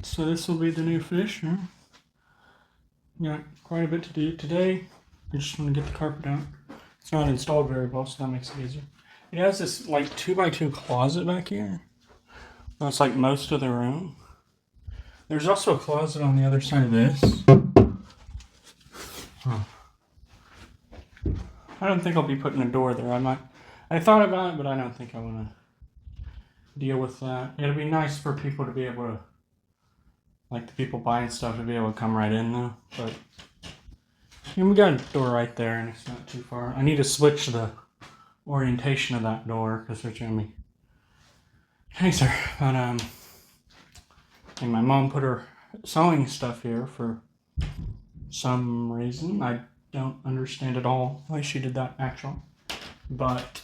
So this will be the new Fishroom. Got quite a bit to do today. I just want to get the carpet out. It's not installed very well, so that makes it easier. It has this like 2x2 closet back here. That's like most of the room. There's also a closet on the other side of this. Huh. I don't think I'll be putting a door there. I thought about it, but I don't think I want to deal with that. It'll be nice for people to be able to, like the people buying stuff, to be able to come right in though. But we got a door right there, and it's not too far. I need to switch the orientation of that door because there's gonna be nicer. But and my mom put her sewing stuff here for some reason. I don't understand at all why she did that actually. But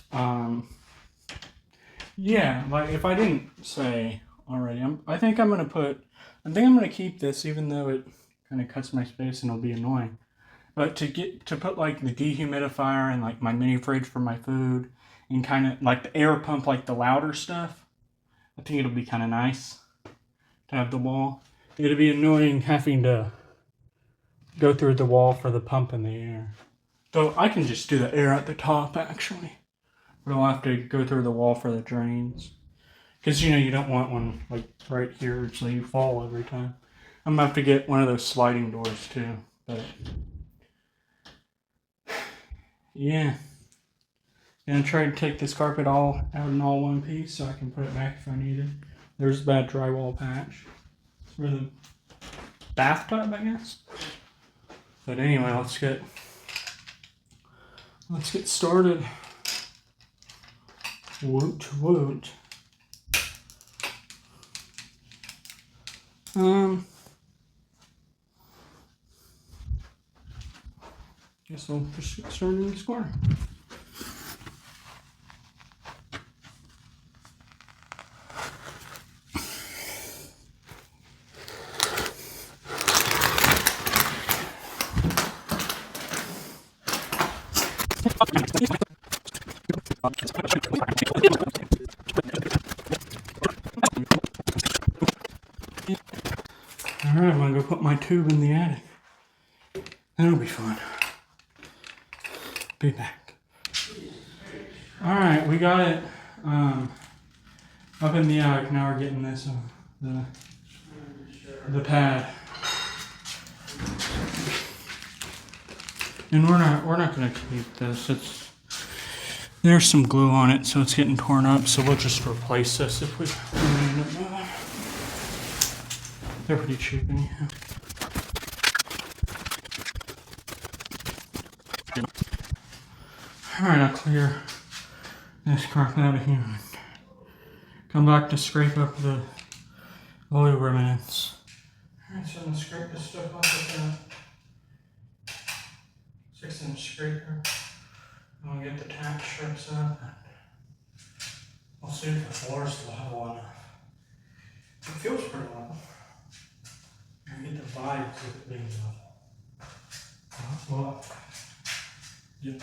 yeah, like if I didn't say already, I think I'm gonna keep this, even though it kind of cuts my space and it'll be annoying. But to put like the dehumidifier and like my mini fridge for my food and kind of like the air pump, like the louder stuff, I think it'll be kind of nice to have the wall. It'll be annoying having to go through the wall for the pump in the air. So I can just do the air at the top actually. But I'll have to go through the wall for the drains. Because you don't want one like right here so you fall every time. I'm gonna have to get one of those sliding doors too. But yeah. Gonna try to take this carpet all out in all one piece so I can put it back if I need it. There's a bad drywall patch. It's for the bathtub, I guess. But anyway, let's get started. Woot woot. Guess I'll just get started in this corner. Alright, I'm gonna go put my tube in the attic. That'll be fun. Be back. Alright, we got it up in the attic. Now we're getting this the pad. And we're not gonna keep this. There's some glue on it, so it's getting torn up, so we'll just replace this if we end up. They're pretty cheap anyhow. Alright, I'll clear this crap out of here. Come back to scrape up the glue remnants. Alright, so I'm gonna scrape this stuff off with a 6-inch scraper. I'm gonna get the tack strips up. We'll see if the floor's level enough. It feels pretty level. I get the vibes of it being level. Well, yep.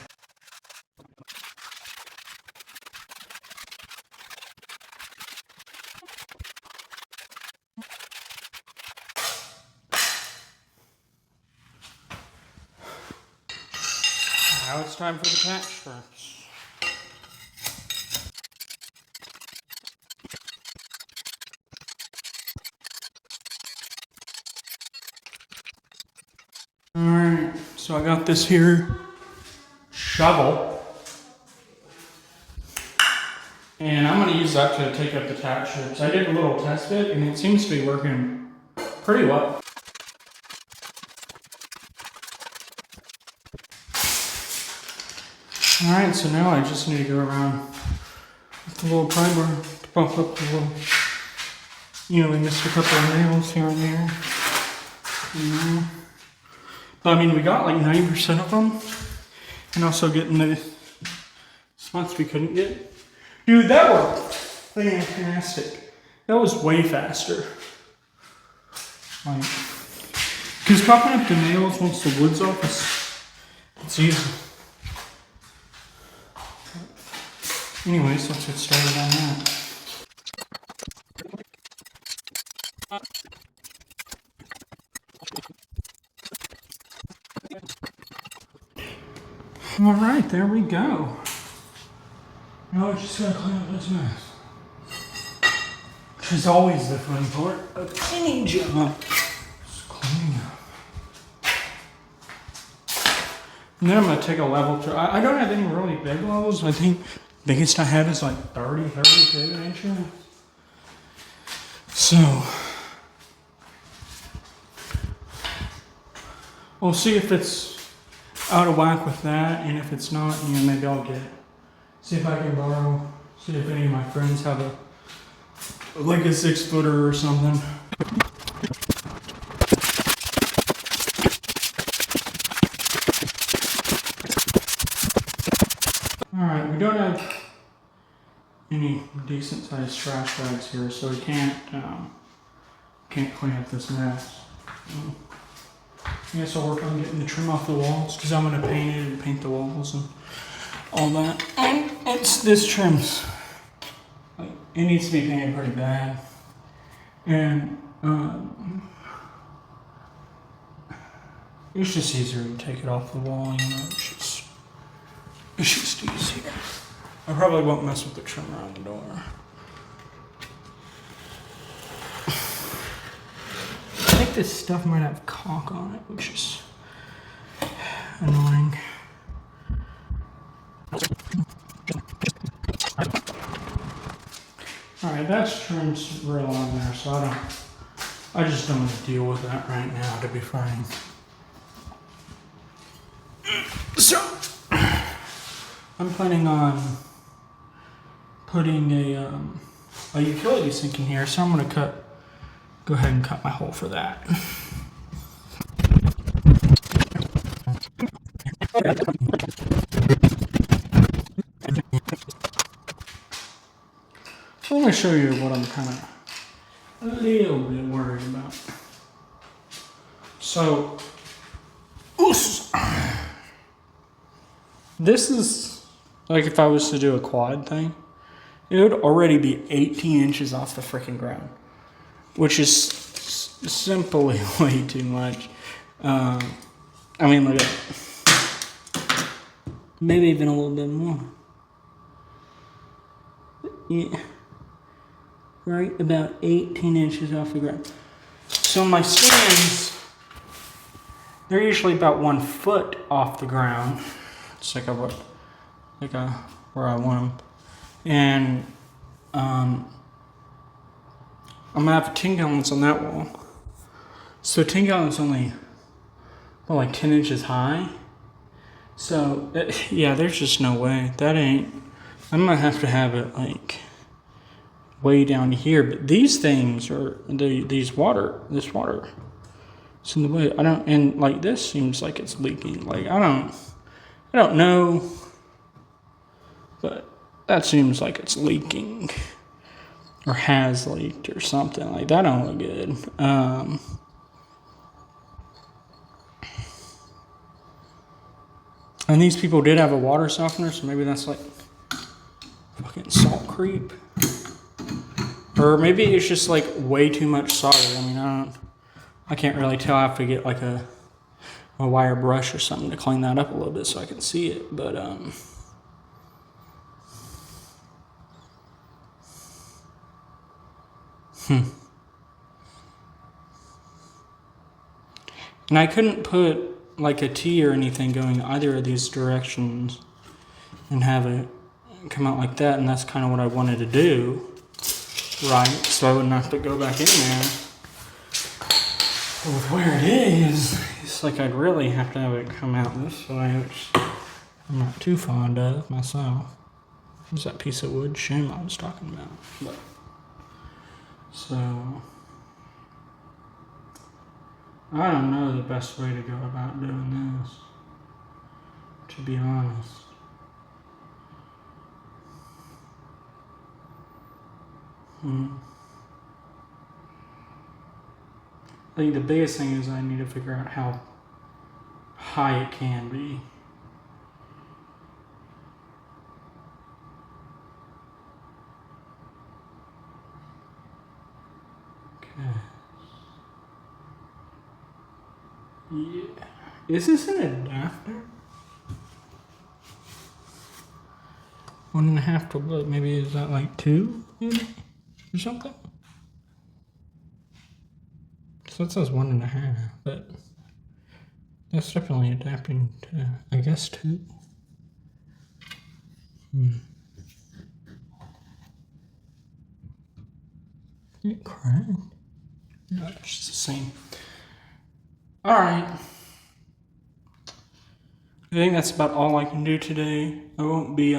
Now it's time for the tack strips. Alright, so I got this here shovel. And I'm going to use that to take up the tack strips. I did a little test fit and it seems to be working pretty well. Alright, so now I just need to go around with the little primer to bump up the little, we missed a couple of nails here and there. But I mean, we got like 90% of them. And also getting the spots we couldn't get. Dude, that worked fantastic. That was way faster. Because popping up the nails once the wood's off, it's easy. Anyways, let's get started on that. All right, there we go. Now we're just gonna clean up this mess. Which is always the fun part of any job. Just cleaning up. And then I'm gonna take a level through. I don't have any really big levels. I think the biggest I have is like 32 inches. So we'll see if it's out of whack with that, and if it's not, you know, maybe I'll get it. See if I can borrow, see if any of my friends have like a 6-footer or something. Alright, we don't have any decent sized trash bags here, so we can't clean up this mess. I guess I'll work on getting the trim off the walls, because I'm going to paint it and paint the walls and all that. And this trim's, like, it needs to be painted pretty bad. And it's just easier to take it off the wall, you know, it's just easier. I probably won't mess with the trim around the door. I think this stuff might have caulk on it, which is annoying. Alright, that's trim's real on there, so I just don't want to deal with that right now, to be frank. So, I'm planning on putting a utility sink in here, so I'm going to go ahead and cut my hole for that. So let me show you what I'm kind of a little bit worried about. So, this is like if I was to do a quad thing, it would already be 18 inches off the freaking ground, which is simply way too much. I mean, look at it. Maybe even a little bit more. Yeah. Right about 18 inches off the ground. So my stands, they're usually about 1 foot off the ground. It's like where I want them. And I'm gonna have 10 gallons on that wall. So 10 gallons only, well, like 10 inches high. So yeah, there's just no way. That ain't, I'm gonna have to have it like way down here. But these things are, this water, it's in the way. And like this seems like it's leaking. Like I don't know, but that seems like it's leaking or has leaked or something. Like that don't look good. And these people did have a water softener, so maybe that's like fucking salt creep. Or maybe it's just like way too much solder. I mean, I can't really tell. I have to get like a wire brush or something to clean that up a little bit so I can see it. But And I couldn't put like a T or anything going either of these directions and have it come out like that, and that's kind of what I wanted to do, right? So I wouldn't have to go back in there. But with where it is, it's like I'd really have to have it come out this way, which I'm not too fond of myself. There's that piece of wood shim I was talking about. But, so I don't know the best way to go about doing this, to be honest. I think the biggest thing is I need to figure out how high it can be. Okay. Yeah. Is this an adapter? 1.5 to what? Maybe is that like 2 maybe? Or something? So it says 1.5, but that's definitely adapting to, I guess, 2. It cracked. No, it's just the same. Alright. I think that's about all I can do today. I won't be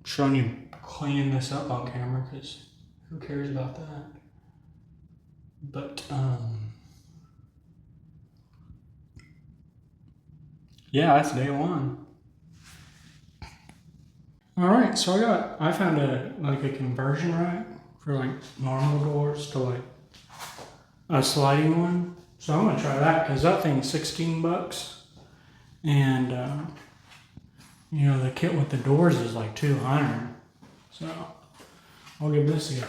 showing you cleaning this up on camera because who cares about that? But yeah, that's day 1. Alright, so I found a conversion rack for like normal doors to like a sliding one. So I'm gonna try that because that thing's $16, and you know, the kit with the doors is like $200. So I'll give this a go.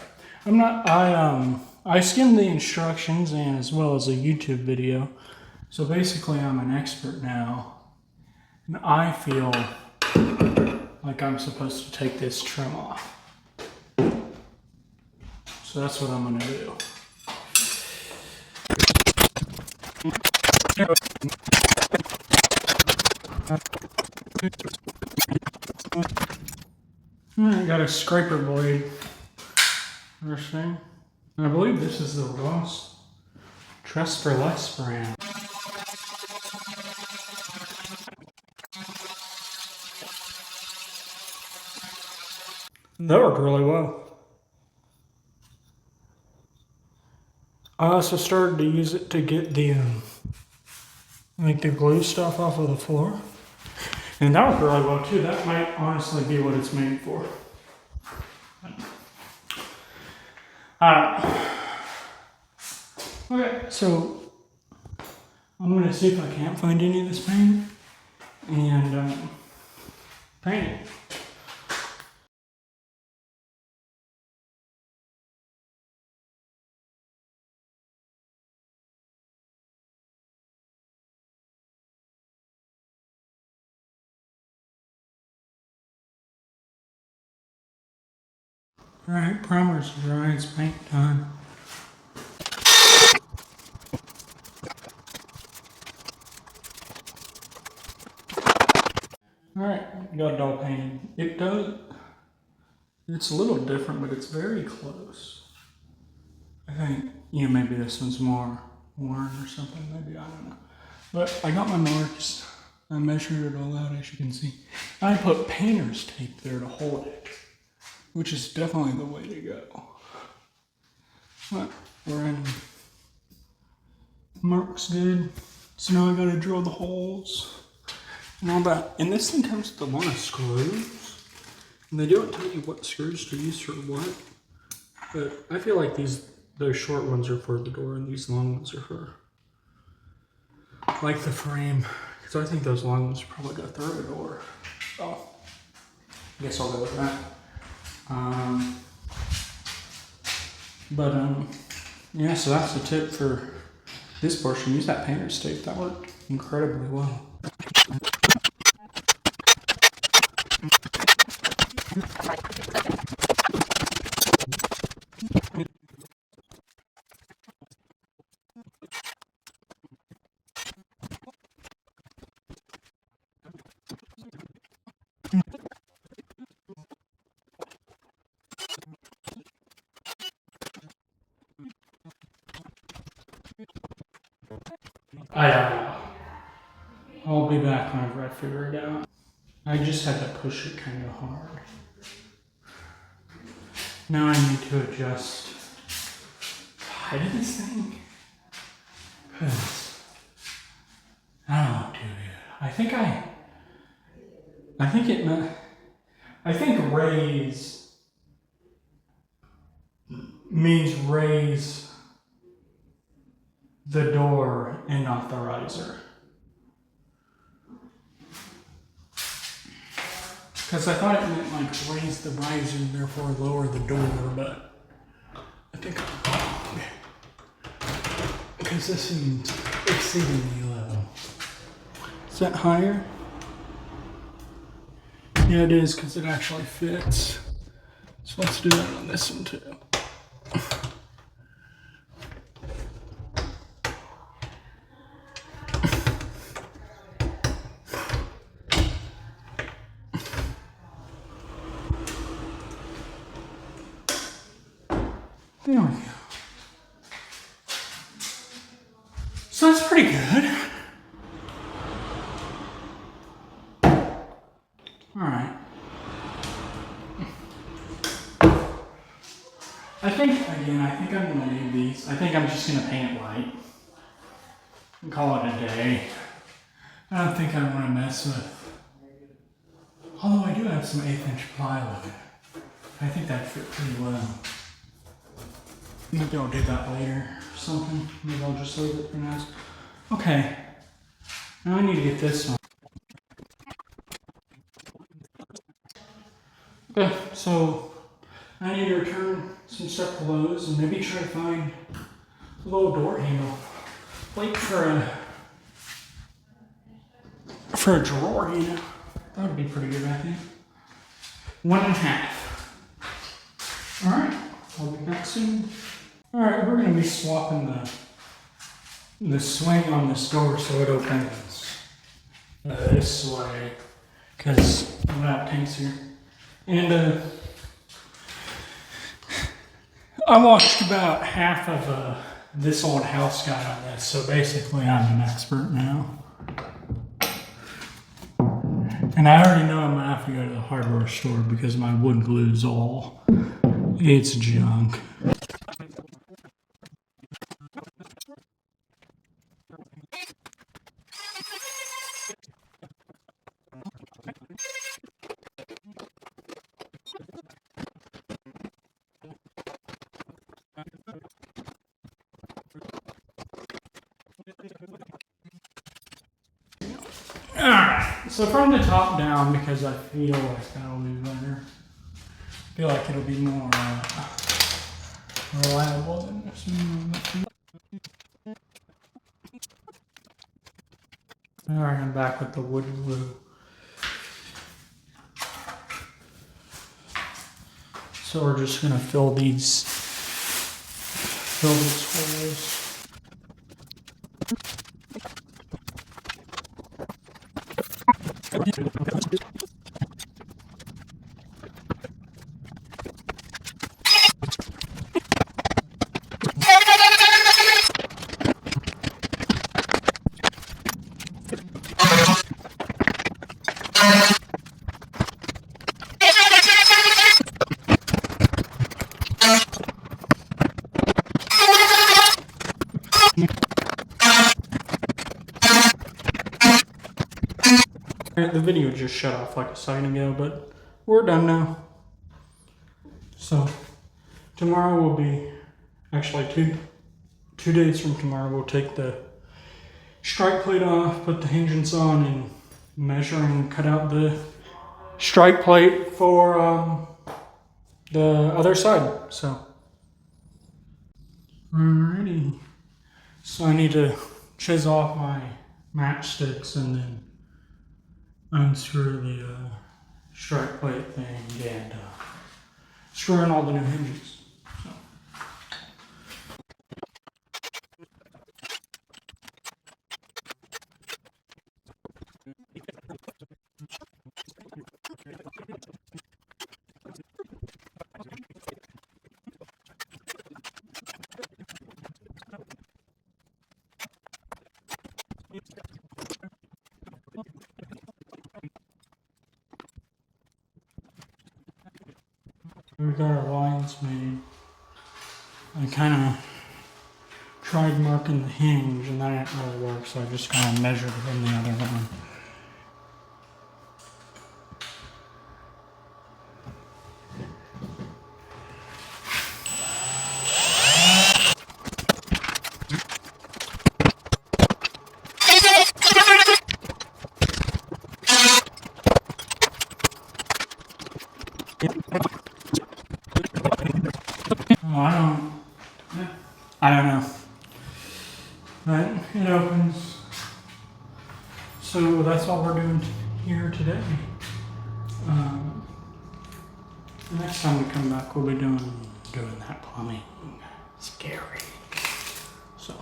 I skimmed the instructions and as well as a YouTube video. So basically I'm an expert now, and I feel like I'm supposed to take this trim off. So that's what I'm gonna do. I got a scraper blade. First thing. And I believe this is the Ross Trust for Less brand. That worked really well. I also started to use it to get the like the glue stuff off of the floor. And that worked really well too. That might honestly be what it's made for. Alright. Okay, so I'm gonna see if I can't find any of this paint and paint it. Alright, primer's dry, it's paint time. Alright, got it all painted. It's a little different, but it's very close. I think, you know, maybe this one's more worn or something, maybe, I don't know. But I got my marks, I measured it all out as you can see. I put painter's tape there to hold it, which is definitely the way to go. But we're in. Mark's good. So now I gotta drill the holes and all that. And this thing comes with a lot of screws. And they don't tell you what screws to use for what. But I feel like those short ones are for the door and these long ones are for like the frame. So I think those long ones probably go through a door. So I guess I'll go with that. Yeah, so that's the tip for this portion. Use that painter's tape. That worked incredibly well. I'll be back whenever I figure it out. I just had to push it kind of hard. Now I need to adjust the height of this thing. Cause I don't know, dude. I think raise means raise the door and not the riser. Because I thought it meant like raise the riser and therefore lower the door, but I think I'm wrong. Because this seems exceedingly low. Is that higher? Yeah, it is, because it actually fits. So let's do that on this one too. There we go. So that's pretty good. Alright. I think I'm gonna leave these. I think I'm just gonna paint it white and call it a day. I don't think I want to mess with. Although I do have some 1/8 inch plywood. I think that fit pretty well. Maybe I'll do that later or something. Maybe I'll just leave it for now. Okay. Now I need to get this one. Okay, so I need to return some stuff to Lowe's and maybe try to find a little door handle. Like for a drawer, you know. That would be pretty good, I think. 1.5. Alright, I'll be back soon. Alright, we're going to be swapping the swing on this door so it opens this way. Because the lap tank's here. And I watched about half of this old house guy on this, so basically I'm an expert now. And I already know I'm gonna have to go to the hardware store because my wood glue is it's junk. Alright, so from the top down, because I feel like that'll be better. I feel like it'll be more reliable than this one. Alright, I'm back with the wood glue. So we're just gonna fill these holes. The video just shut off like a second ago, but we're done now. So tomorrow will be, actually two days from tomorrow, we'll take the strike plate off, put the hinges on, and measure and cut out the strike plate for the other side. So alrighty. So I need to chisel off my matchsticks and then unscrew the strike plate thing and screw in all the new hinges. So. We got our lines made. I kind of tried marking the hinge and that didn't really work, so I just kind of measured from the other one. Oh, I don't know. But it opens. So that's all we're doing here today. Um, next time we come back, we'll be doing that plumbing. Scary. So,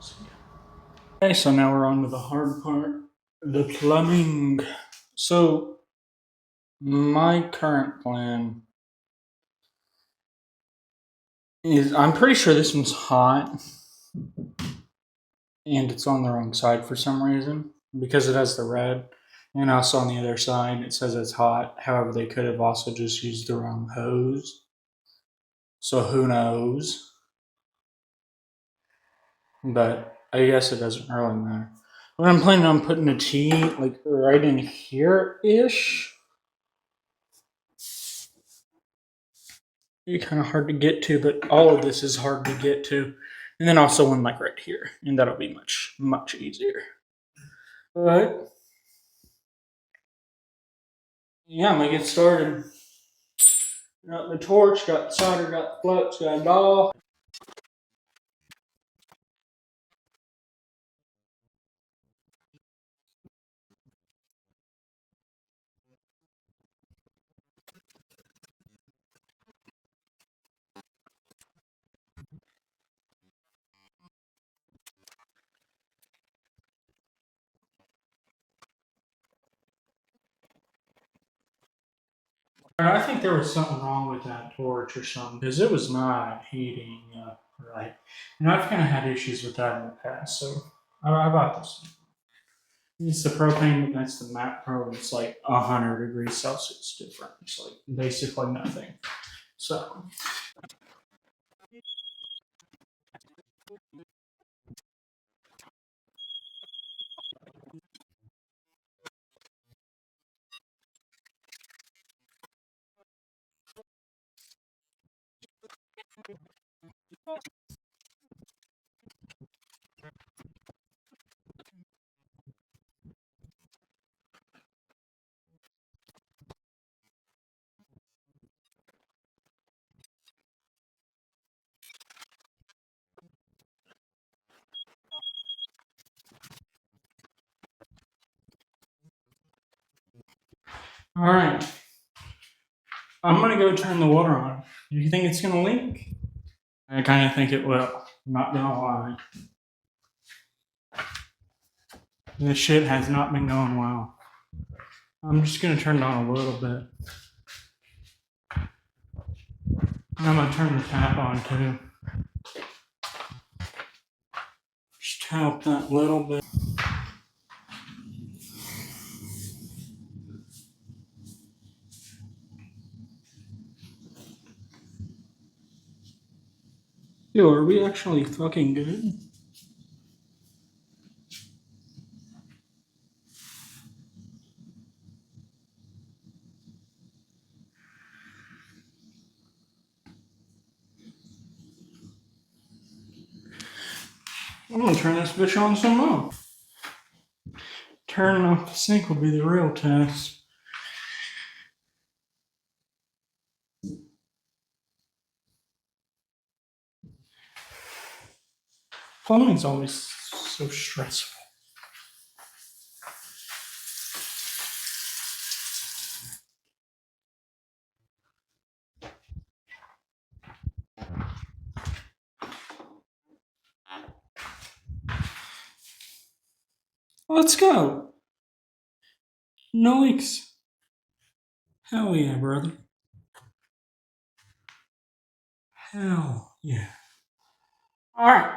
see ya. Okay, so now we're on to the hard part, the plumbing. So, my current plan is I'm pretty sure this one's hot and it's on the wrong side for some reason because it has the red. And also on the other side, it says it's hot. However, they could have also just used the wrong hose. So who knows? But I guess it doesn't really matter. But I'm planning on putting a T like right in here ish. It's kind of hard to get to, but all of this is hard to get to. And then also one like right here, and that'll be much easier. But yeah, I'm gonna get started. Got the torch, got the solder, got the flux, got it all. I think there was something wrong with that torch or something because it was not heating right. And I've kind of had issues with that in the past, so I bought this. It's the propane against the Mac Pro. It's like 100 degrees Celsius different. It's like basically nothing. So, all right, I'm gonna go turn the water on. Do you think it's gonna leak? I kind of think it will. I'm not gonna lie. This shit has not been going well. I'm just gonna turn it on a little bit. And I'm gonna turn the tap on too. Just help that little bit. Yo, are we actually fucking good? I'm gonna turn this bitch on some more. Turning off the sink will be the real test. Plumbing's always so stressful. Let's go. No leaks. Hell yeah, brother. Hell yeah. All right.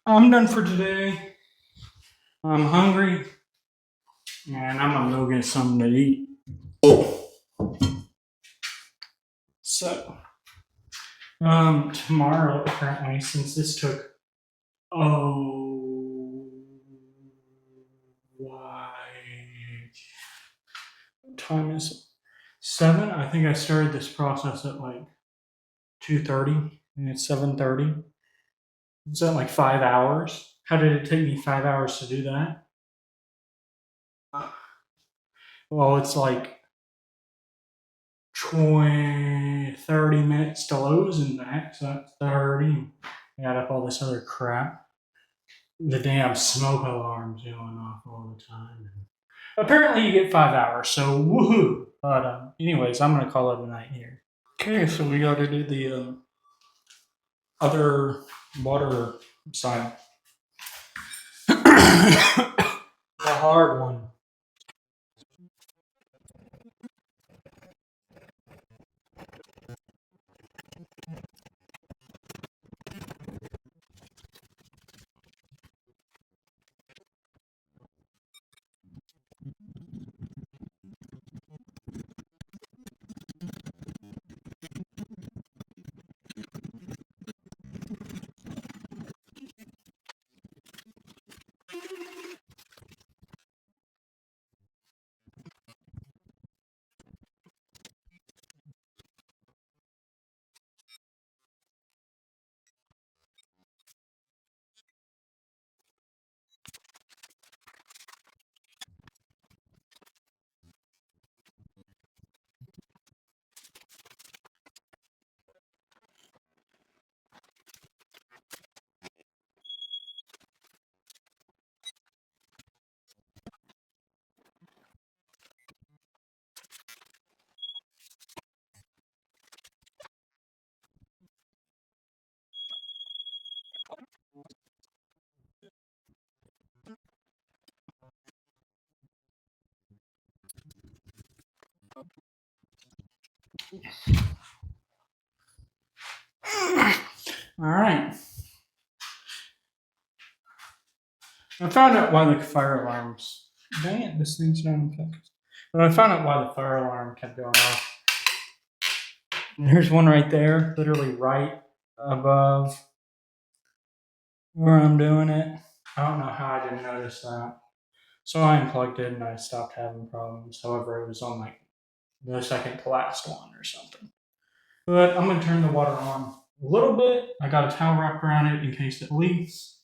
I'm done for today. I'm hungry. And I'm gonna go get something to eat. So, tomorrow, apparently, since this took, oh, why? What time is it? 7? I think I started this process at like 2:30, and it's 7:30. Is that like 5 hours? How did it take me 5 hours to do that? Well, it's like 30 minutes to losing that, so that's 30. Add up all this other crap. The damn smoke alarm's going off all the time. Apparently, you get 5 hours, so woohoo! But anyways, I'm gonna call it a night here. Okay, so we got to do the other water side, the hard one. All right. I found out why the fire alarms. Dang it, this thing's not in focus. But I found out why the fire alarm kept going off. And here's one right there, literally right above where I'm doing it. I don't know how I didn't notice that. So I unplugged it and I stopped having problems. However, it was on like the second to last one or something. But I'm gonna turn the water on a little bit. I got a towel wrapped around it in case it leaks.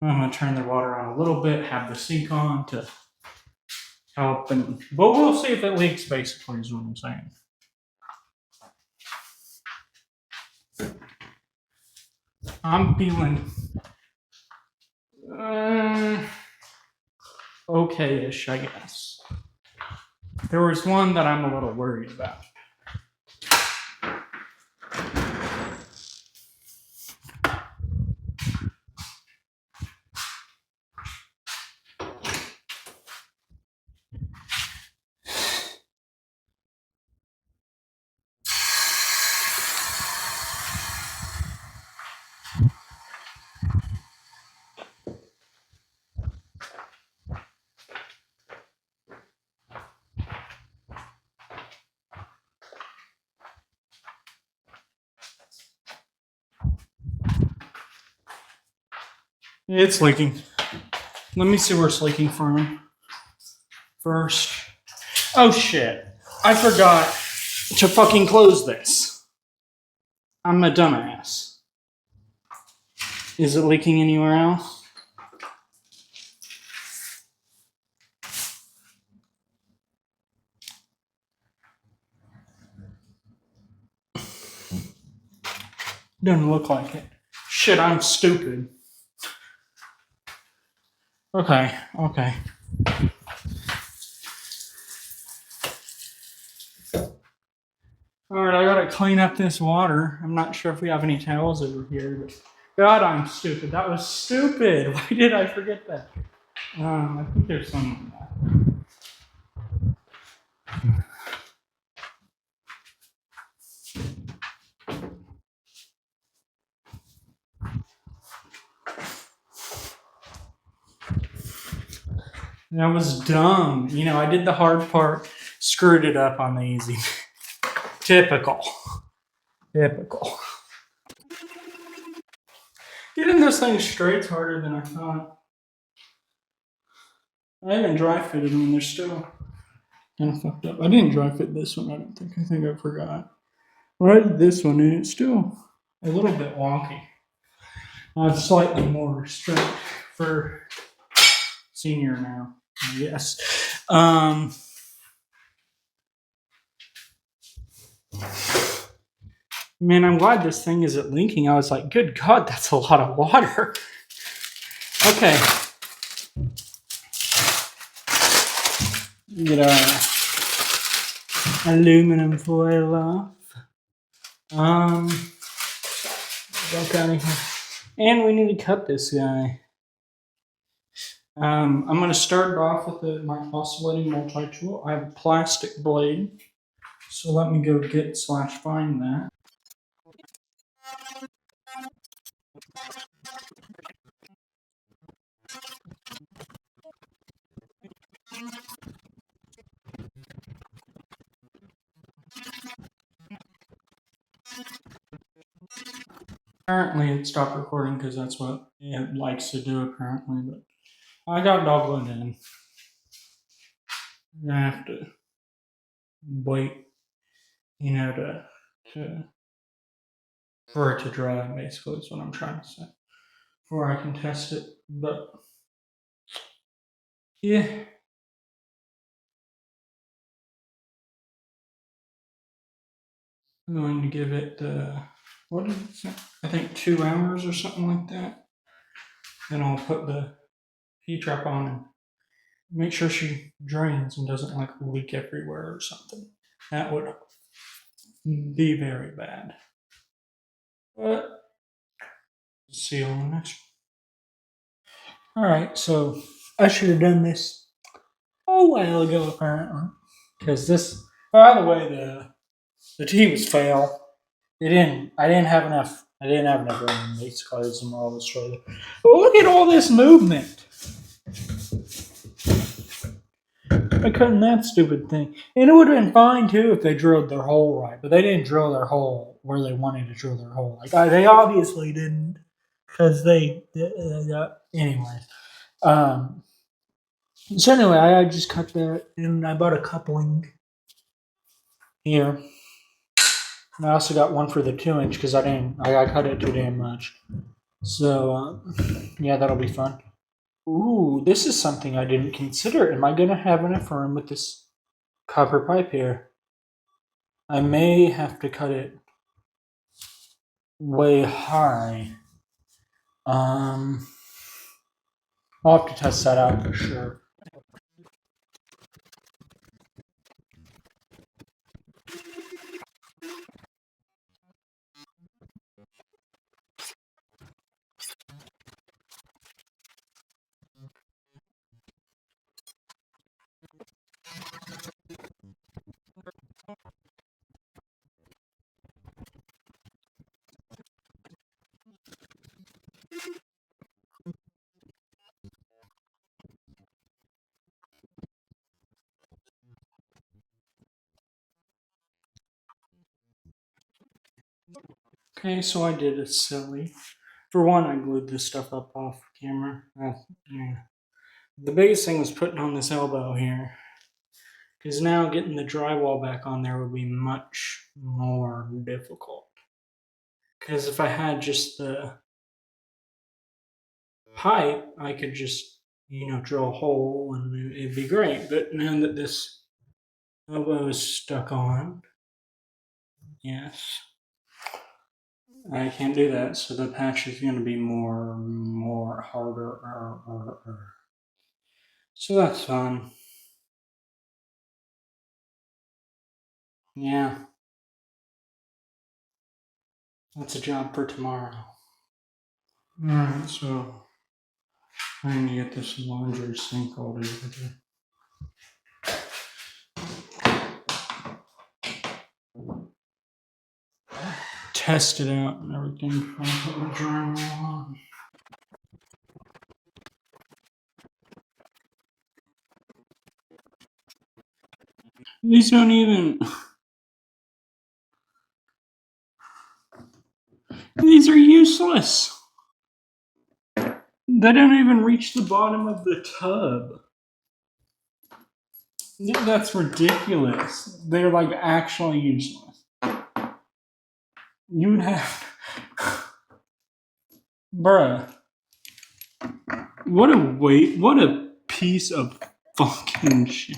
I'm gonna turn the water on a little bit, have the sink on to help, but we'll see if it leaks. Basically, is what I'm saying. I'm feeling okay-ish, I guess. There was one that I'm a little worried about. It's leaking. Let me see where it's leaking from first. Oh shit. I forgot to fucking close this. I'm a dumbass. Is it leaking anywhere else? Doesn't look like it. Shit, I'm stupid. Okay. Alright, I gotta clean up this water. I'm not sure if we have any towels over here, but God, I'm stupid. That was stupid. Why did I forget that? I think there's some. That was dumb. You know, I did the hard part, screwed it up on the easy. Typical. Getting this thing straight's harder than I thought. I even dry fitted them and they're still kind of fucked up. I didn't dry fit this one, I don't think. I think I forgot. Well, I did this one and it's still a little bit wonky. I have slightly more restraint for senior now, I guess. Man, I'm glad this thing isn't leaking. I was like, good God, that's a lot of water. Okay. Get our aluminum foil off. Back out of here. And we need to cut this guy. I'm going to start off with my oscillating multi-tool. I have a plastic blade. So let me go get/find that. Apparently it stopped recording because that's what it likes to do apparently, but I got dogwood in. I'm gonna have to wait, for it to dry, basically is what I'm trying to say. Before I can test it. But yeah. I'm going to give it what is it? I think 2 hours or something like that. Then I'll put the heat trap on and make sure she drains and doesn't like leak everywhere or something. That would be very bad. But see you on the next one. Alright, so I should have done this a while ago apparently. Because this, by the way, the tea was fail. I didn't have enough room basically as a moral story. Look at all this movement. I couldn't that stupid thing. And it would have been fine too if they drilled their hole right, but they didn't drill their hole where they wanted to drill their hole. They obviously didn't, because anyways. So anyway, I just cut that, and I bought a coupling here. And I also got one for the 2-inch because I cut it too damn much. So yeah, that'll be fun. Ooh, this is something I didn't consider. Am I gonna have enough room with this copper pipe here? I may have to cut it way high. I'll have to test that out for sure. Okay, so I did it silly. For one, I glued this stuff up off camera. Yeah. The biggest thing was putting on this elbow here, because now getting the drywall back on there would be much more difficult. Because if I had just the pipe, I could just, drill a hole and it'd be great. But now that this elbow is stuck on, yes, I can't do that. So the patch is going to be more harder. So that's fun. Yeah. That's a job for tomorrow. Alright, so I need to get this laundry sink all together. Test it out and everything before I put my drywall on. These don't even. These are useless. They don't even reach the bottom of the tub. That's ridiculous. They're like actually useless. You would have. Bruh. What a piece of fucking shit.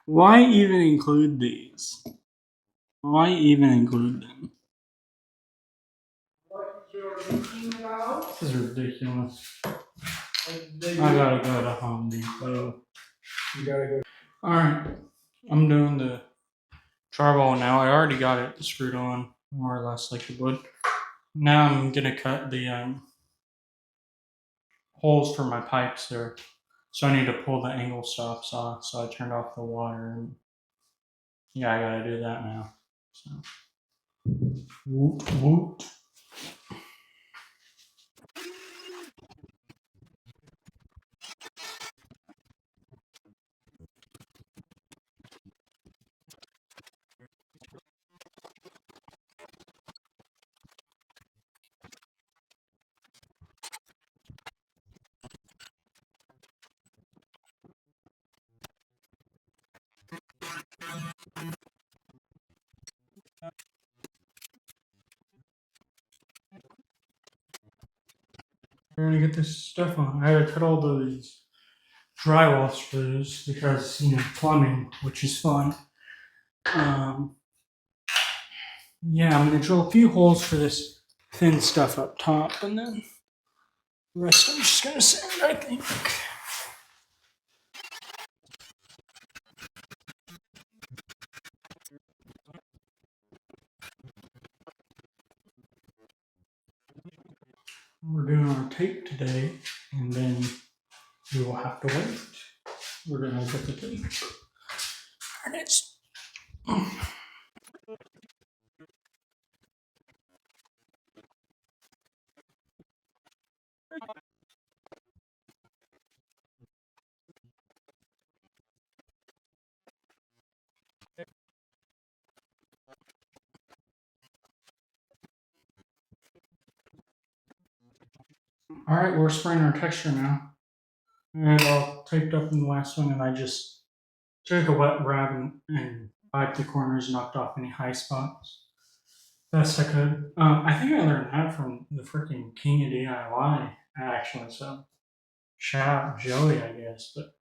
Why even include these? Why even glued them? What you're thinking about? This is ridiculous. I gotta go to Home Depot. You gotta go. Alright, I'm doing the drywall now. I already got it screwed on, more or less like it would. Now I'm gonna cut the holes for my pipes there. So I need to pull the angle stops off. So I turned off the water. And yeah, I gotta do that now. So, whoop, whoop. We're gonna get this stuff on. I gotta cut all those drywall screws because, plumbing, which is fun. Um, yeah, I'm gonna drill a few holes for this thin stuff up top, and then the rest I'm just gonna sand, I think. We're doing our tape today, and then we will have to wait. We're gonna look at the tape. And it's all right. We're spraying our texture now, and all taped up in the last one, and I just took a wet rag and wiped the corners, knocked off any high spots best I could. I think I learned that from the freaking king of DIY, actually. So shout out Joey, I guess. But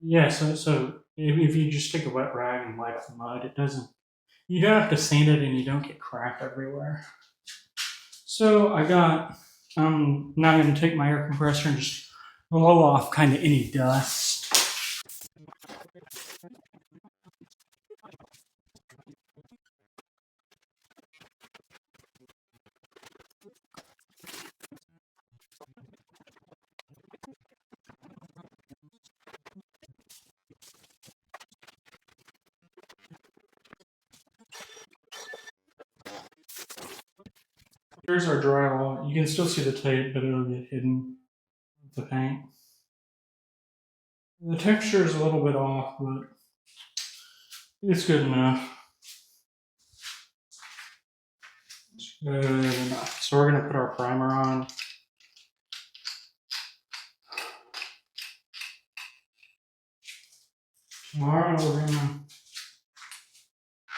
yeah, so if you just take a wet rag and wipe the mud, it doesn't. You don't have to sand it, and you don't get crap everywhere. So I got. I'm now going to take my air compressor and just blow off kind of any dust. Here's our drywall. You can still see the tape, but it'll get hidden with the paint. The texture is a little bit off, but it's good enough. It's good enough. So we're gonna put our primer on. All right, we're gonna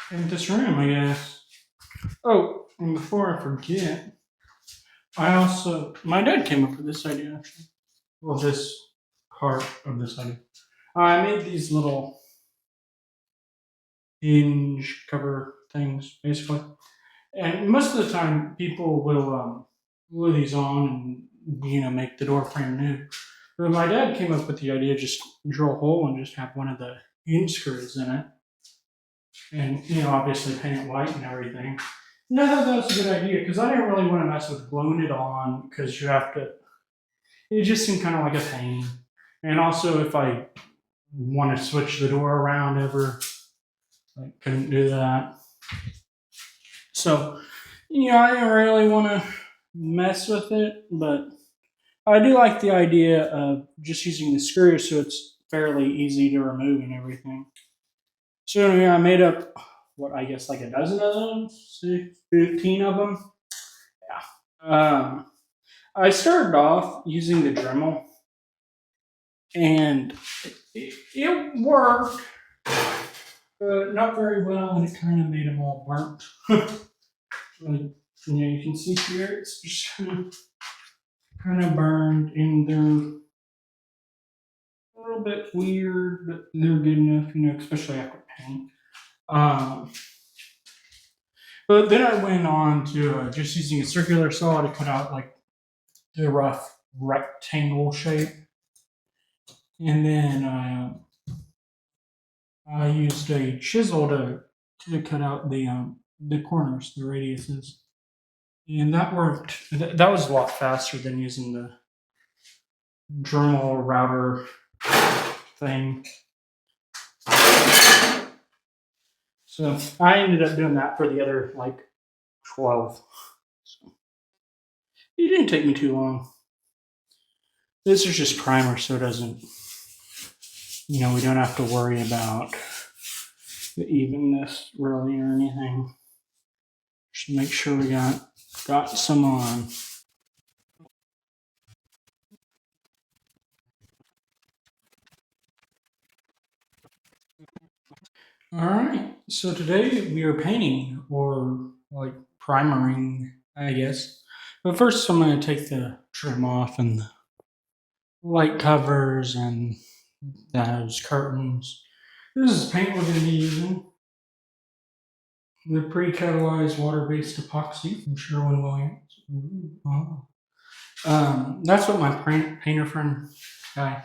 paint this room, I guess. Oh, and before I forget, my dad came up with this idea actually. Well, this part of this idea. I made these little hinge cover things, basically. And most of the time, people will glue these on and make the door frame new. But my dad came up with the idea just drill a hole and just have one of the hinge screws in it, and obviously paint it white and everything. And I thought that was a good idea because I didn't really want to mess with gluing it on because you have to. It just seemed kind of like a pain. And also, if I want to switch the door around ever, I couldn't do that. So, I didn't really want to mess with it, but I do like the idea of just using the screw so it's fairly easy to remove and everything. So anyway, I made up what I guess like a dozen of them, 15 of them. Yeah. I started off using the Dremel, and it worked, but not very well, and it kind of made them all burnt. You can see here it's just kind of burned, and they're a little bit weird, but they're good enough, especially after paint. Um, But then I went on to just using a circular saw to cut out like the rough rectangle shape, and then I used a chisel to cut out the corners, the radiuses, and that worked. That was a lot faster than using the Dremel router thing. So I ended up doing that for the other like 12. So it didn't take me too long. This is just primer, so it doesn't, we don't have to worry about the evenness really or anything. Just make sure we got some on. All right, so today we are painting or like primering, I guess. But first, I'm going to take the trim off and the light covers and those curtains. This is paint we're going to be using. The pre-catalyzed water-based epoxy from Sherwin-Williams. That's what my painter friend guy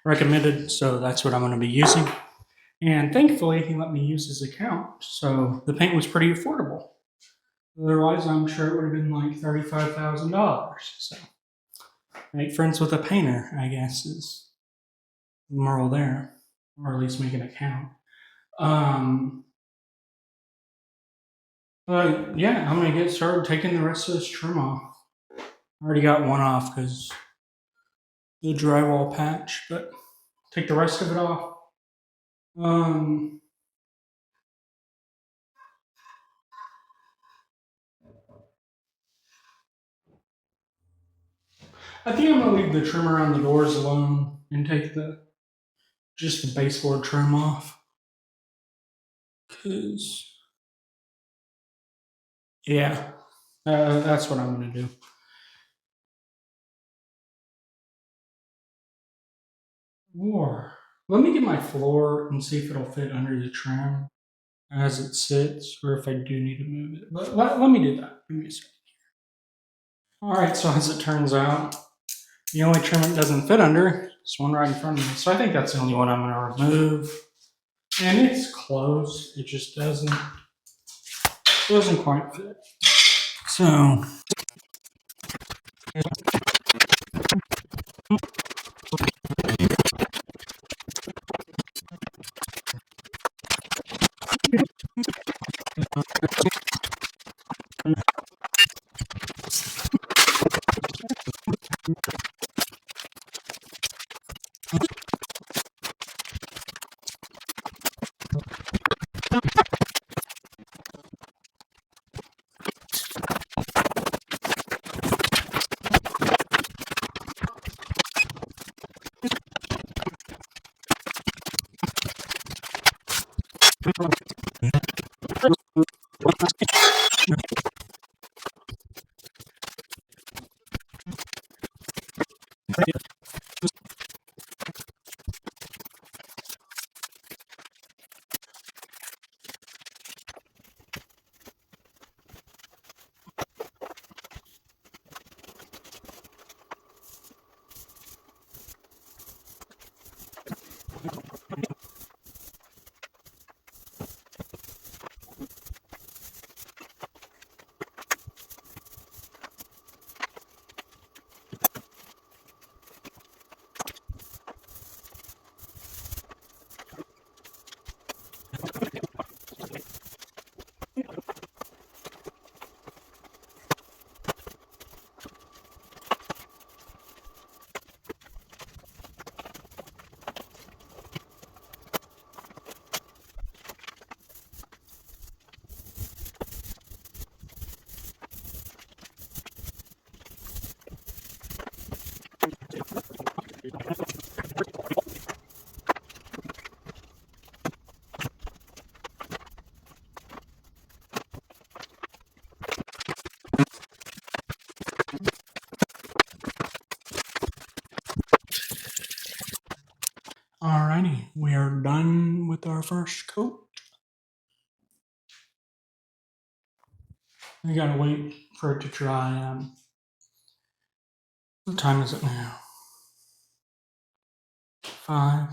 recommended, so that's what I'm going to be using. And thankfully, he let me use his account, so the paint was pretty affordable. Otherwise, I'm sure it would have been like $35,000. So, make friends with a painter, I guess, is the moral there, or at least make an account. But yeah, I'm gonna get started taking the rest of this trim off. I already got one off because the drywall patch, but take the rest of it off. I think I'm gonna leave the trim around the doors alone and take just the baseboard trim off. Cause yeah, that's what I'm gonna do. Or let me get my floor and see if it'll fit under the trim as it sits, or if I do need to move it. But let me do that. Give me a second. All right, so as it turns out, the only trim it doesn't fit under is one right in front of me. So I think that's the only one I'm going to remove. And it's close. It just doesn't quite fit. So alrighty, we are done with our first coat. I gotta wait for it to dry. What time is it now? 5.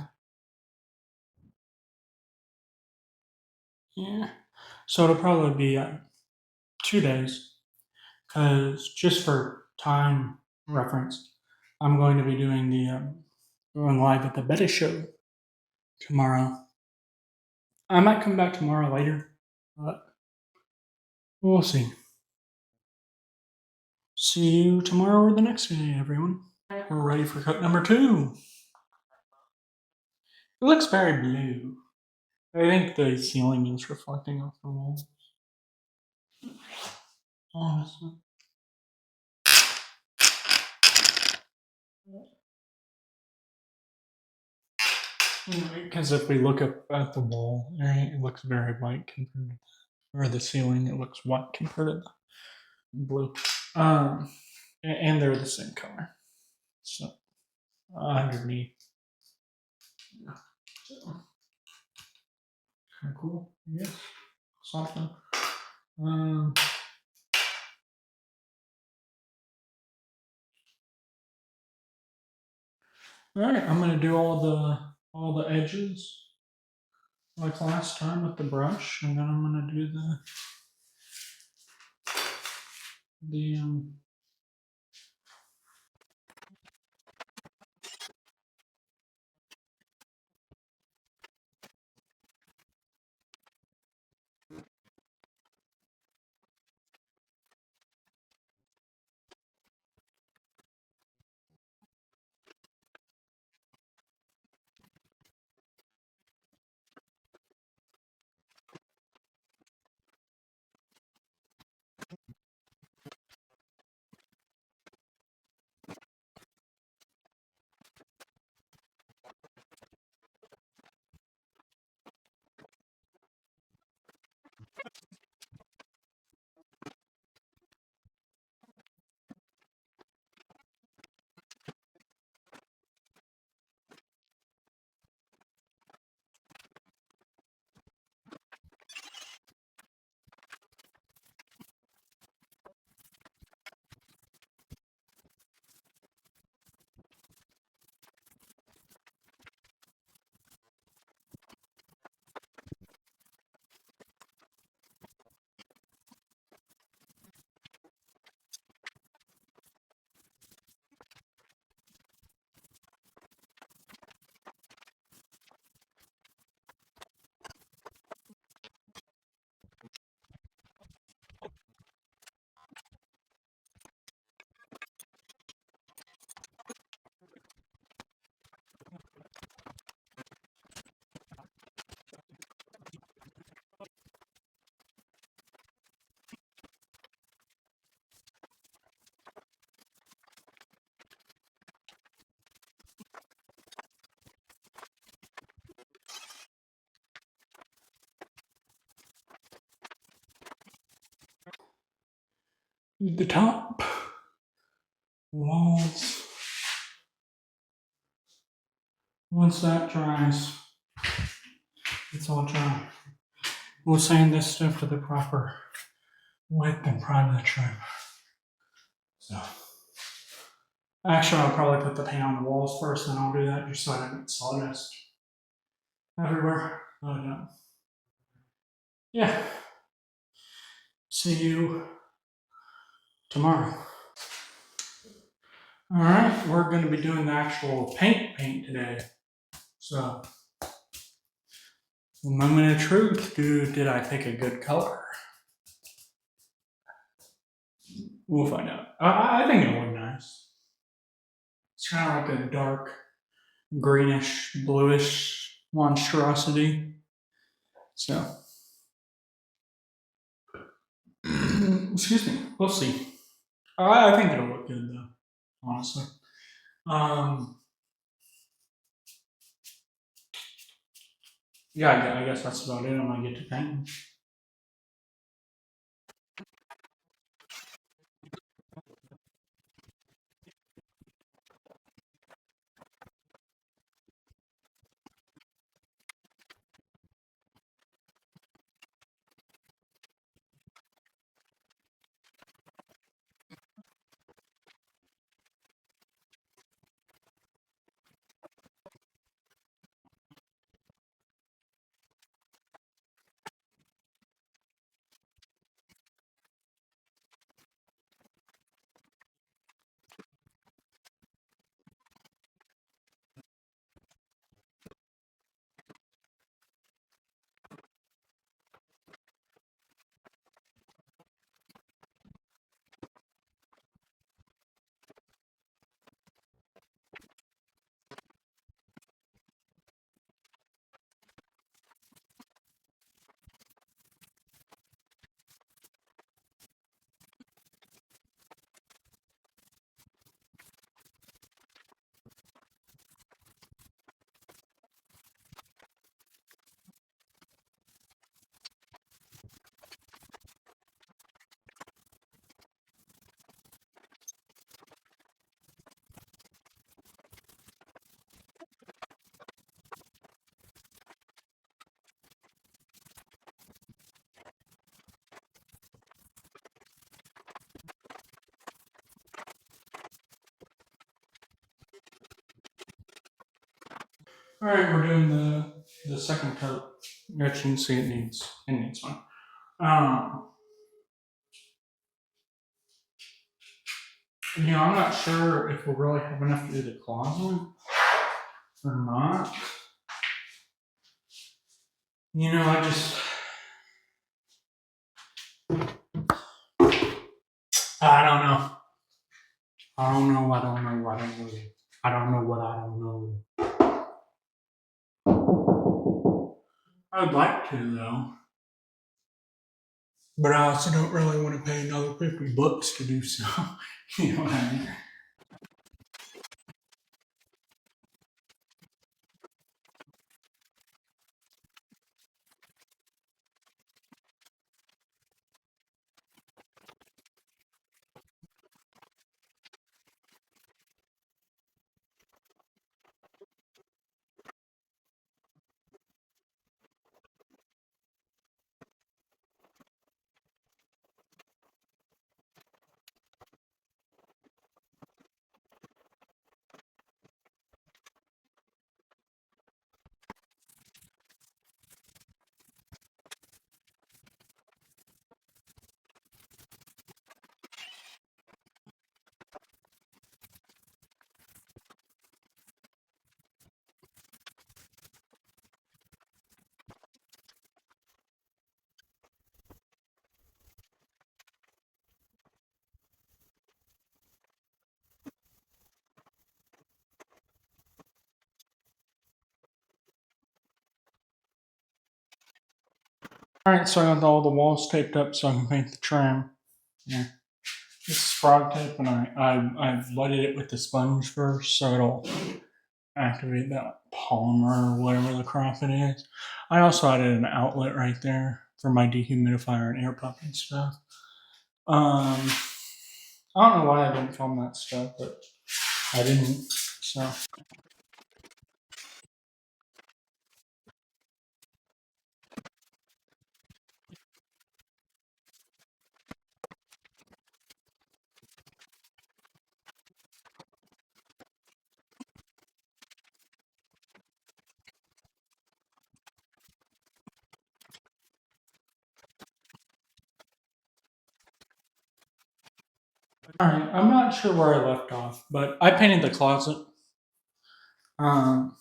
Yeah. So it'll probably be 2 days, because just for time reference, I'm going to be doing going live at the Betty Show tomorrow. I might come back tomorrow later, but we'll see. See you tomorrow or the next day, everyone. We're ready for coat number 2. It looks very blue. I think the ceiling is reflecting off the wall. Honestly. Because if we look up at the wall, right, it looks very white compared to, or the ceiling, it looks white compared to the blue. And they're the same color. So underneath. Yeah. So, kind of cool. Yes. Something. All right, I'm gonna do all the edges like last time with the brush, and then I'm gonna do the top walls. Once that dries, it's all dry. We'll sand this stuff to the proper width and prime the trim. So, actually, I'll probably put the paint on the walls first, then I'll do that just so I don't get sawdust everywhere. But yeah, see you tomorrow. All right, we're going to be doing the actual paint today. So, the moment of truth, did I pick a good color? We'll find out. I think it'll look nice. It's kind of like a dark greenish, bluish monstrosity. So, excuse me, we'll see. I think it'll look good though, honestly. Yeah, I guess that's about it. I'm gonna get to painting. All right, we're doing the second coat. You can see it needs one. I'm not sure if we'll really have enough to do the closet or not. I just I don't know. I don't know. I don't know. I don't know. I don't know what I don't know. I would like to though, but I also don't really want to pay another $50 to do so. You know what I mean? All right, so I got all the walls taped up so I can paint the trim. Yeah, this is frog tape, and I've lighted it with the sponge first, so it'll activate that polymer or whatever the crap it is. I also added an outlet right there for my dehumidifier and air pump and stuff. I don't know why I didn't film that stuff, but I didn't. So all right, I'm not sure where I left off, but I painted the closet. Um,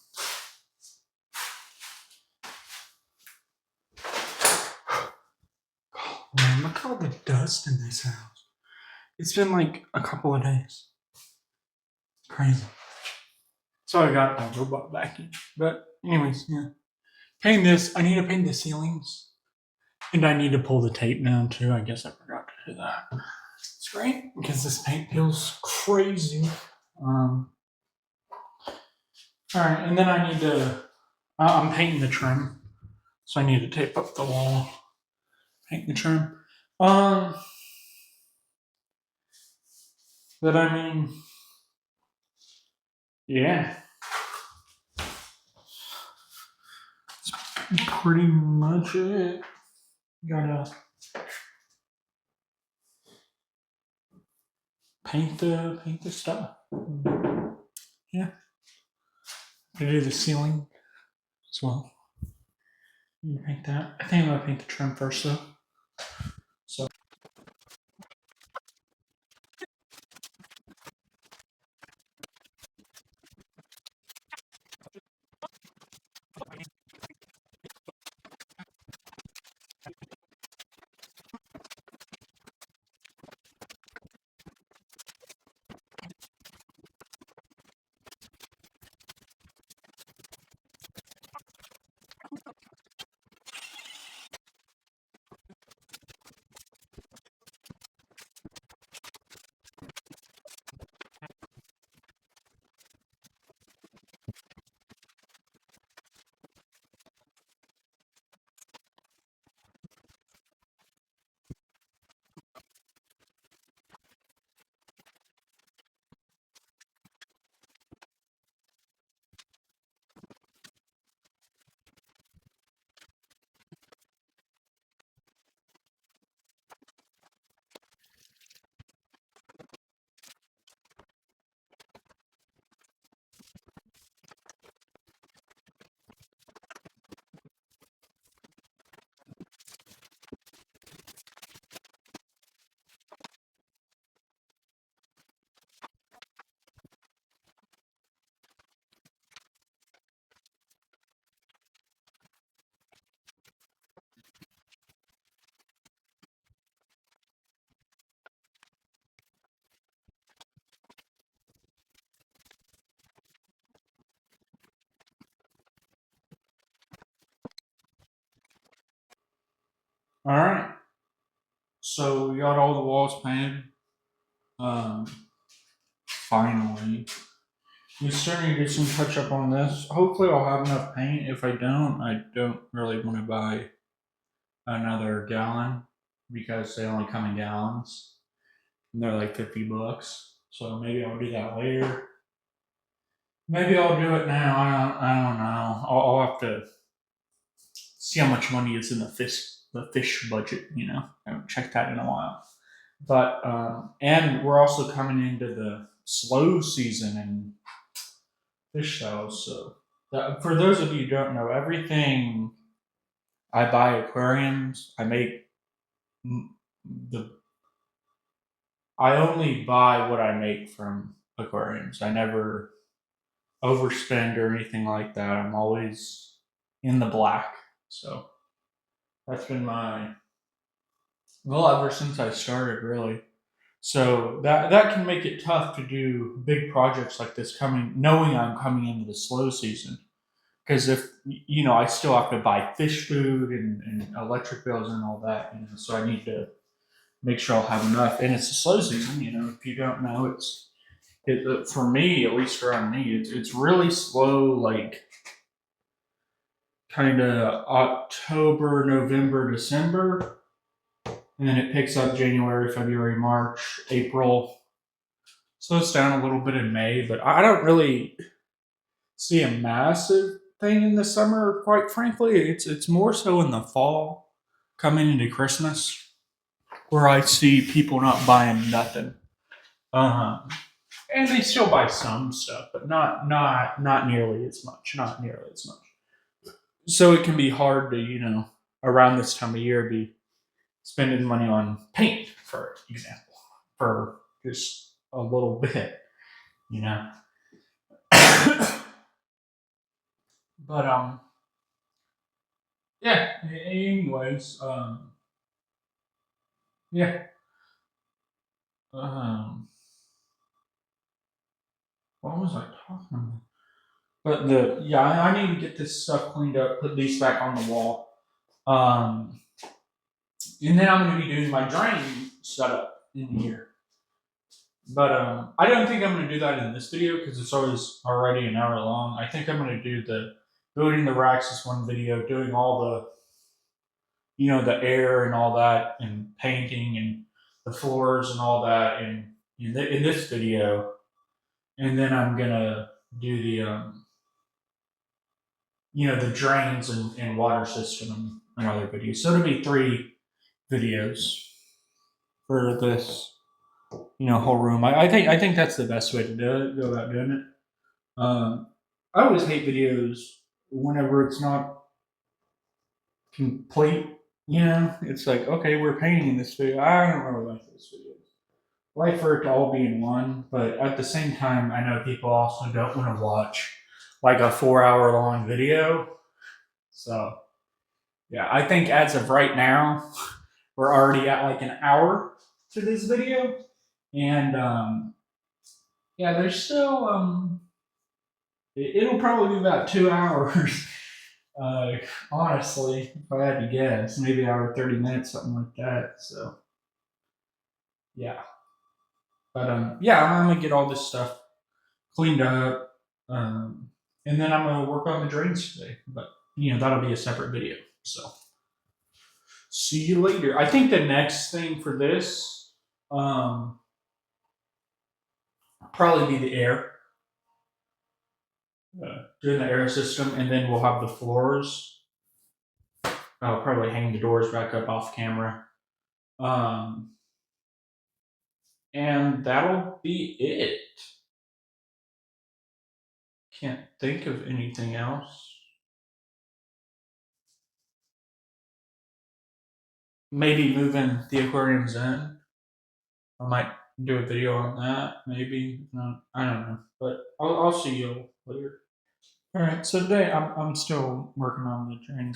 man, look at all the dust in this house. It's been like a couple of days. Crazy. So I got a robot vacuum. But anyways, yeah. Paint this. I need to paint the ceilings. And I need to pull the tape down too. I guess I forgot to do that. It's great because this paint feels crazy. All right, and then I need to. I'm painting the trim, so I need to tape up the wall. Paint the trim. Um, but I mean, yeah, that's pretty much it. Gotta paint the stuff. Yeah, to do the ceiling as well. Paint that. I think I'm gonna paint the trim first though. So. All right. So we got all the walls painted. Um, Finally. We still need to do some touch up on this. Hopefully I'll have enough paint. If I don't really want to buy another gallon because they only come in gallons. And they're like $50. So maybe I'll do that later. Maybe I'll do it now. I don't know. I'll have to see how much money is in the fish budget. I haven't checked that in a while. But and we're also coming into the slow season in fish sales. So for those of you who don't know, everything I buy aquariums, the I only buy what I make from aquariums. I never overspend or anything like that. I'm always in the black. So that's been my goal ever since I started, really. So that can make it tough to do big projects like this knowing I'm coming into the slow season. Because if I still have to buy fish food and electric bills and all that, so I need to make sure I'll have enough. And it's a slow season, if you don't know, for me, at least around me, it's really slow, like kind of October, November, December, and then it picks up January, February, March, April. Slows down a little bit in May, but I don't really see a massive thing in the summer. Quite frankly, it's more so in the fall, coming into Christmas, where I see people not buying nothing. Uh-huh. And they still buy some stuff, but not nearly as much. Not nearly as much. So it can be hard to around this time of year be spending money on paint, for example, for just a little bit, you know. But yeah. Anyways, yeah. Um, what was I talking about? But I need to get this stuff cleaned up, put these back on the wall. Um, and then I'm going to be doing my drain setup in here. But I don't think I'm going to do that in this video because it's already an hour long. I think I'm going to do the building the racks as one video, doing all the air and all that, and painting and the floors and all that in this video. And then I'm going to do the drains and water system and other videos. So it'll be 3 videos for this, whole room. I think that's the best way to go about doing it. I always hate videos whenever it's not complete. It's like, okay, we're painting this video. I don't really like those videos. I like for it to all be in one, but at the same time, I know people also don't want to watch like a 4-hour long video. So yeah, I think as of right now, we're already at like an hour to this video, and yeah, there's still it'll probably be about 2 hours. Honestly, if I had to guess, maybe an hour 30 minutes, something like that. So yeah, but yeah, I'm gonna get all this stuff cleaned up, and then I'm gonna work on the drains today. But that'll be a separate video. So see you later. I think the next thing for this, probably be the air. Doing the air system, and then we'll have the floors. I'll probably hang the doors back up off camera. Um, and that'll be it. Can't think of anything else. Maybe moving the aquariums in. I might do a video on that. Maybe. No, I don't know. But I'll see you later. All right. So today I'm still working on the drain,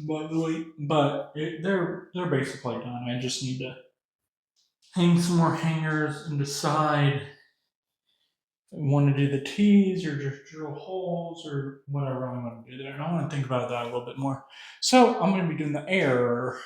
by the way, but they're basically done. I just need to hang some more hangers and decide if I want to do the T's or just drill holes or whatever I want to do there. And I want to think about that a little bit more. So I'm going to be doing the air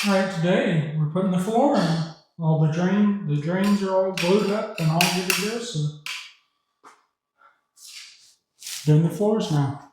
All right, today we're putting the floor in. All the drains are all glued up and all good to go. So doing the floors now.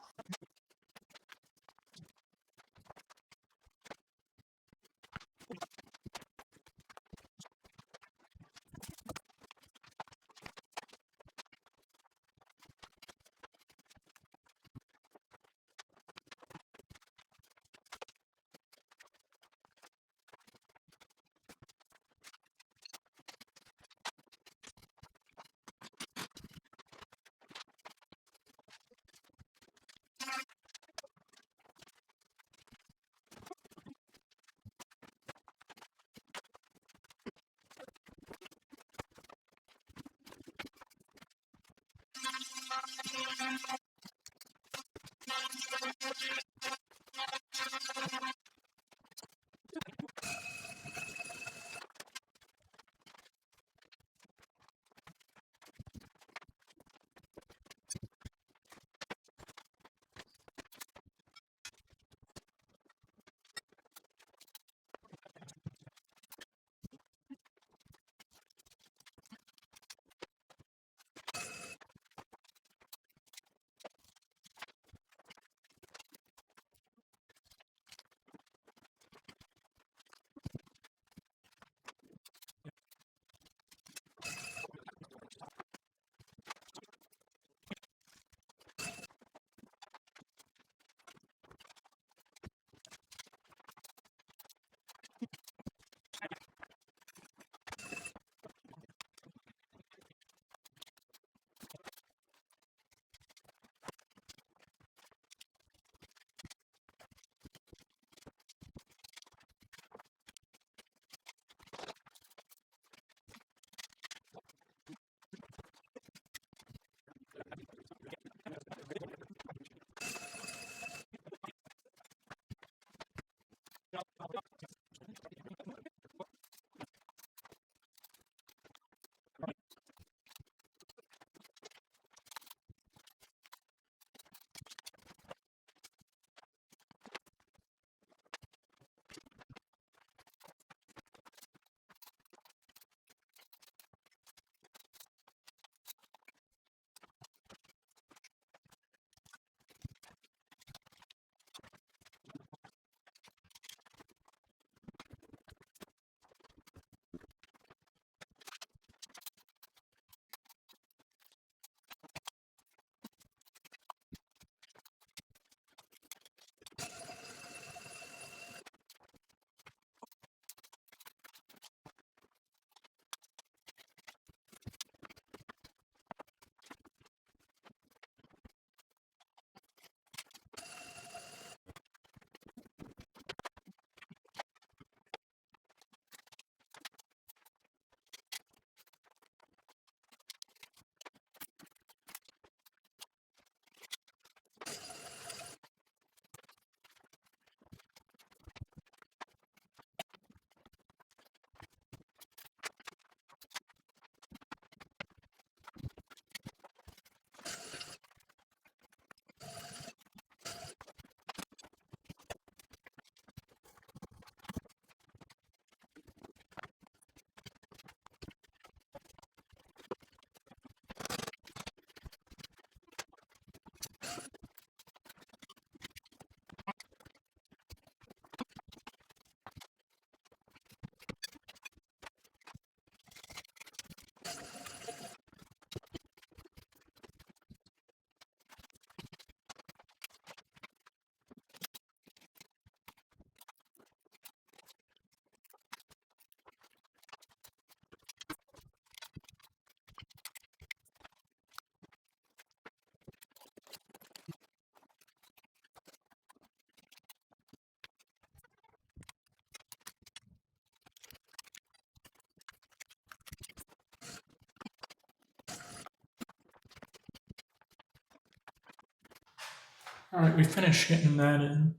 All right, we finished getting that in.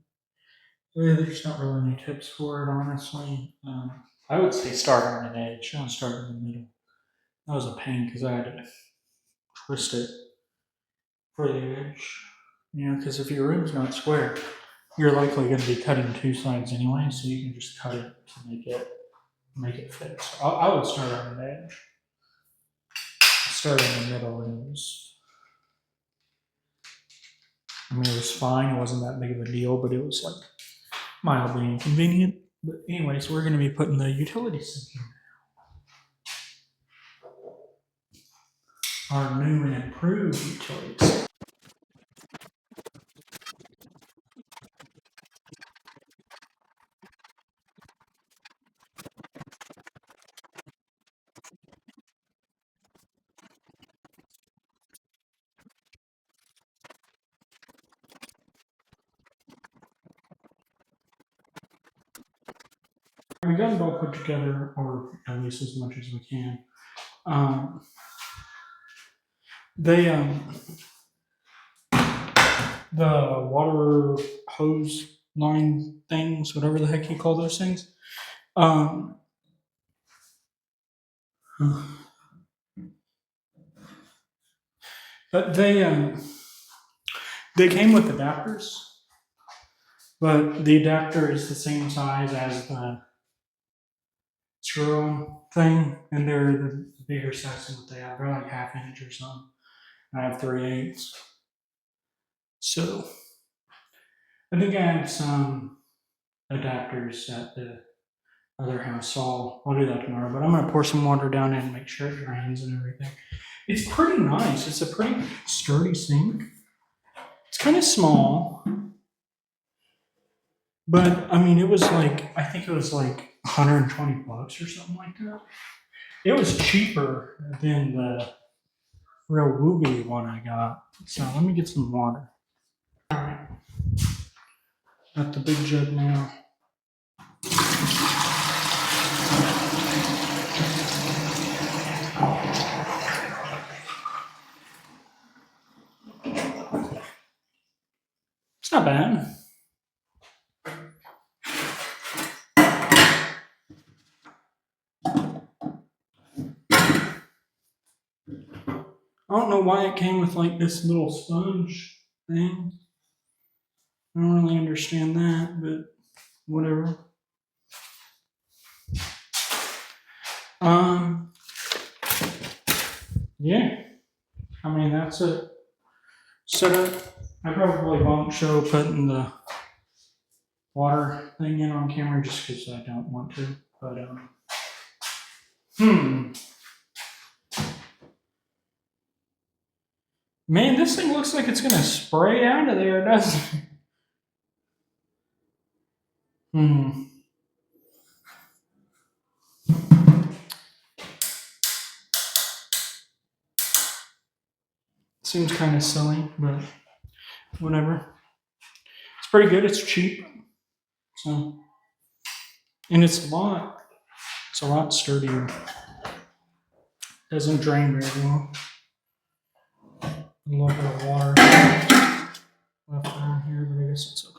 Yeah, there's not really any tips for it, honestly. I would say start on an edge. Don't start in the middle. That was a pain because I had to twist it for the edge. You know, because if your room's not square, you're likely going to be cutting two sides anyway, so you can just cut it to make it fit. So I would start on an edge. Start in the middle, and it was fine. It wasn't that big of a deal, but it was like mildly inconvenient. But anyways, we're going to be putting the utility sink in. Our new and improved utility sink. We got it all put together, or at least as much as we can. The water hose line things, whatever the heck you call those things. But they came with adapters, but the adapter is the same size as the screw thing, and they're the bigger size than what they have. They're like 1/2 inch or something. I have 3/8. So I think I have some adapters at the other house, so I'll do that tomorrow. But I'm gonna pour some water down it and make sure it drains and everything. It's pretty nice. It's a pretty sturdy sink. It's kind of small, but I mean, I think it was like $120 or something like that. It was cheaper than the real woogly one I got. So let me get some water. All right, got the big jug now. It's not bad. I don't know why it came with like this little sponge thing. I don't really understand that, but whatever. Yeah. I mean, that's it. Setup. I probably won't show putting the water thing in on camera just because I don't want to. But man, this thing looks like it's gonna spray out of there, doesn't it? Seems kind of silly, but whatever. It's pretty good. It's cheap, so, and it's a lot sturdier. Doesn't drain very well. A little bit of water left around here, but I guess it's okay.